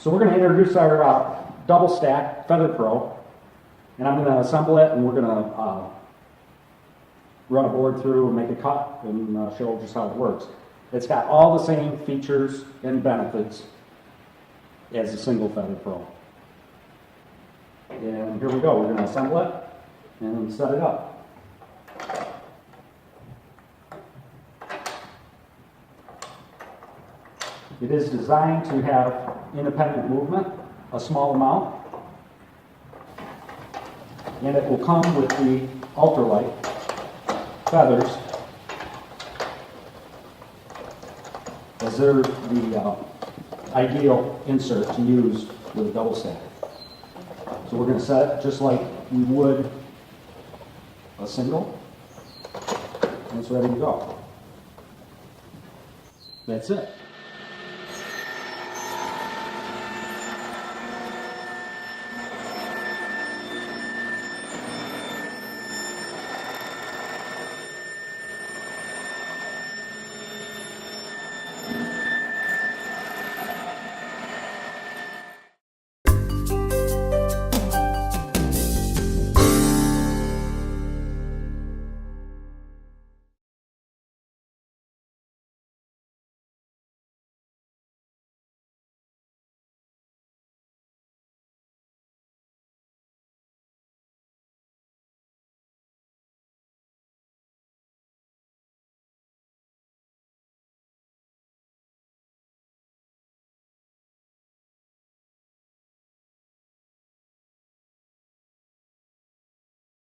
So we're going to introduce our double stack Feather Pro, and I'm going to assemble it, and we're going to run a board through and make a cut and show just how it works. It's got all the same features and benefits as a single Feather Pro. And here we go. We're going to assemble it and set it up. It is designed to have independent movement, a small amount, and it will come with the ultralight feathers, as they're the ideal insert to use with a double stack. So we're going to set it just like we would a single, and it's ready to go. That's it.